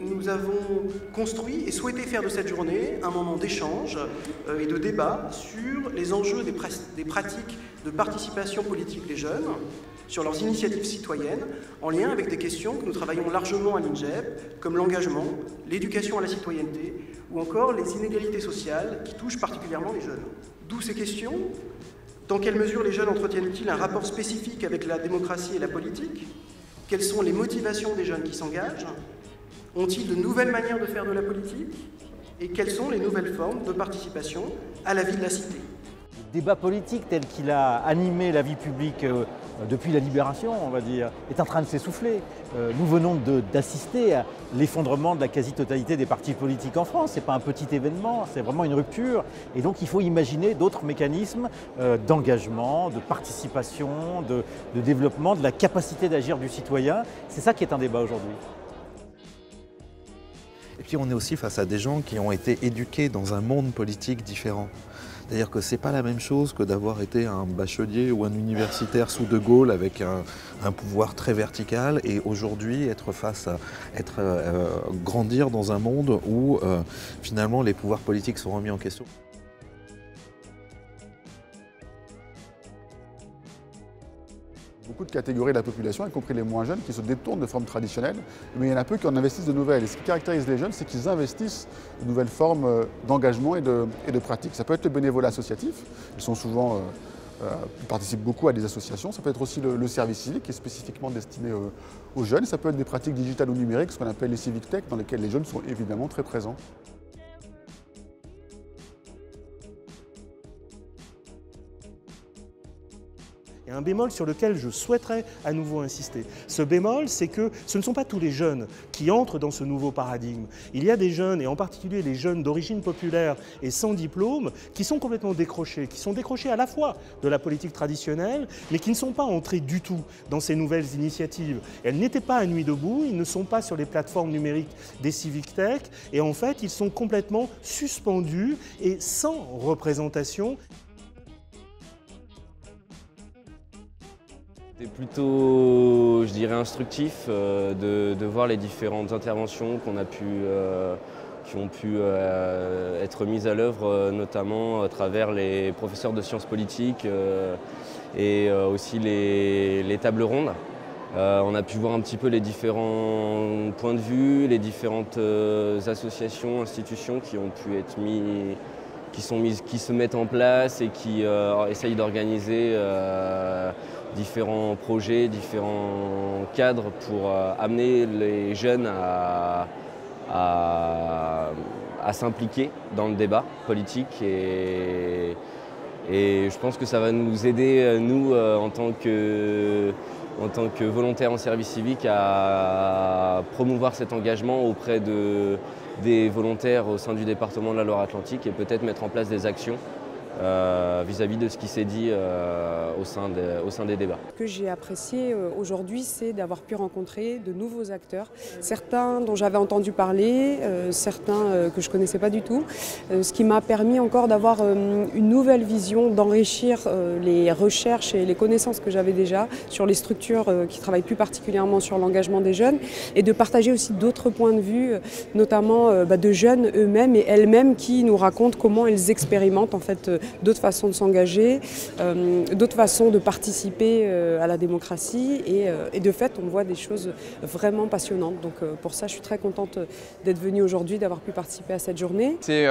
nous avons construit et souhaité faire de cette journée un moment d'échange et de débat sur les enjeux des pratiques de participation politique des jeunes, sur leurs initiatives citoyennes, en lien avec des questions que nous travaillons largement à l'INJEP, comme l'engagement, l'éducation à la citoyenneté, ou encore les inégalités sociales qui touchent particulièrement les jeunes. D'où ces questions. Dans quelle mesure les jeunes entretiennent-ils un rapport spécifique avec la démocratie et la politique? Quelles sont les motivations des jeunes qui s'engagent? Ont-ils de nouvelles manières de faire de la politique? Et quelles sont les nouvelles formes de participation à la vie de la cité? Le débat politique tel qu'il a animé la vie publique depuis la Libération, on va dire, est en train de s'essouffler. Nous venons d'assister à l'effondrement de la quasi-totalité des partis politiques en France. Ce n'est pas un petit événement, c'est vraiment une rupture. Et donc il faut imaginer d'autres mécanismes d'engagement, de participation, de développement, de la capacité d'agir du citoyen. C'est ça qui est un débat aujourd'hui. Et puis on est aussi face à des gens qui ont été éduqués dans un monde politique différent. C'est-à-dire que ce n'est pas la même chose que d'avoir été un bachelier ou un universitaire sous De Gaulle avec un pouvoir très vertical et aujourd'hui grandir dans un monde où finalement les pouvoirs politiques sont remis en question. Beaucoup de catégories de la population, y compris les moins jeunes, qui se détournent de formes traditionnelles, mais il y en a peu qui en investissent de nouvelles. Et ce qui caractérise les jeunes, c'est qu'ils investissent de nouvelles formes d'engagement et de pratique. Ça peut être le bénévolat associatif, ils participent beaucoup à des associations. Ça peut être aussi le service civique, qui est spécifiquement destiné aux jeunes. Ça peut être des pratiques digitales ou numériques, ce qu'on appelle les civic tech, dans lesquelles les jeunes sont évidemment très présents. Et un bémol sur lequel je souhaiterais à nouveau insister. Ce bémol, c'est que ce ne sont pas tous les jeunes qui entrent dans ce nouveau paradigme. Il y a des jeunes, et en particulier les jeunes d'origine populaire et sans diplôme, qui sont complètement décrochés, qui sont décrochés à la fois de la politique traditionnelle, mais qui ne sont pas entrés du tout dans ces nouvelles initiatives. Elles n'étaient pas à Nuit debout, ils ne sont pas sur les plateformes numériques des civic tech, et en fait, ils sont complètement suspendus et sans représentation. C'est plutôt, je dirais, instructif de voir les différentes interventions qui ont pu être mises à l'œuvre, notamment à travers les professeurs de sciences politiques et aussi les tables rondes. On a pu voir un petit peu les différents points de vue, les différentes associations, institutions qui ont pu être qui se mettent en place et qui essayent d'organiser différents projets, différents cadres pour amener les jeunes à s'impliquer dans le débat politique et je pense que ça va nous aider, nous, en tant que volontaires en service civique, à promouvoir cet engagement auprès des volontaires au sein du département de la Loire-Atlantique et peut-être mettre en place des actions vis-à-vis de ce qui s'est dit au sein des débats. Ce que j'ai apprécié aujourd'hui, c'est d'avoir pu rencontrer de nouveaux acteurs, certains dont j'avais entendu parler, certains que je ne connaissais pas du tout, ce qui m'a permis encore d'avoir une nouvelle vision, d'enrichir les recherches et les connaissances que j'avais déjà sur les structures qui travaillent plus particulièrement sur l'engagement des jeunes et de partager aussi d'autres points de vue, notamment de jeunes eux-mêmes et elles-mêmes qui nous racontent comment ils expérimentent en fait d'autres façons de s'engager, d'autres façons de participer à la démocratie et de fait on voit des choses vraiment passionnantes. Donc pour ça je suis très contente d'être venue aujourd'hui, d'avoir pu participer à cette journée. C'est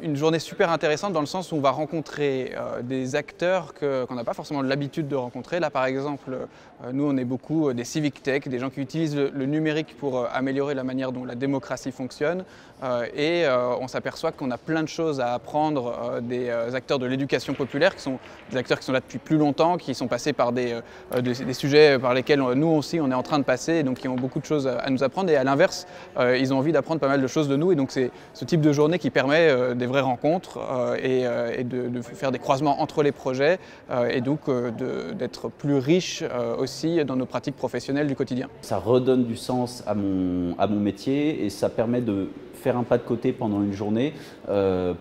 une journée super intéressante dans le sens où on va rencontrer des acteurs qu'on n'a pas forcément l'habitude de rencontrer. Là par exemple, nous on est beaucoup des civic tech, des gens qui utilisent le numérique pour améliorer la manière dont la démocratie fonctionne et on s'aperçoit qu'on a plein de choses à apprendre des acteurs de l'éducation populaire, qui sont des acteurs qui sont là depuis plus longtemps, qui sont passés par des sujets par lesquels nous aussi on est en train de passer, et donc qui ont beaucoup de choses à nous apprendre, et à l'inverse, ils ont envie d'apprendre pas mal de choses de nous, et donc c'est ce type de journée qui permet des vraies rencontres et de faire des croisements entre les projets, et donc d'être plus riche aussi dans nos pratiques professionnelles du quotidien. Ça redonne du sens à mon métier et ça permet de faire un pas de côté pendant une journée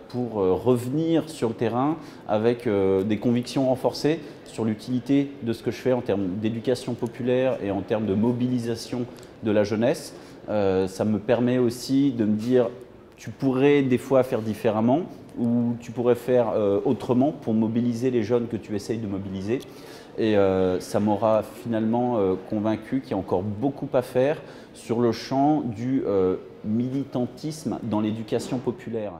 pour revenir sur le terrain avec des convictions renforcées sur l'utilité de ce que je fais en termes d'éducation populaire et en termes de mobilisation de la jeunesse. Ça me permet aussi de me dire, tu pourrais des fois faire différemment ou tu pourrais faire autrement pour mobiliser les jeunes que tu essayes de mobiliser. Et ça m'aura finalement convaincu qu'il y a encore beaucoup à faire sur le champ du militantisme dans l'éducation populaire.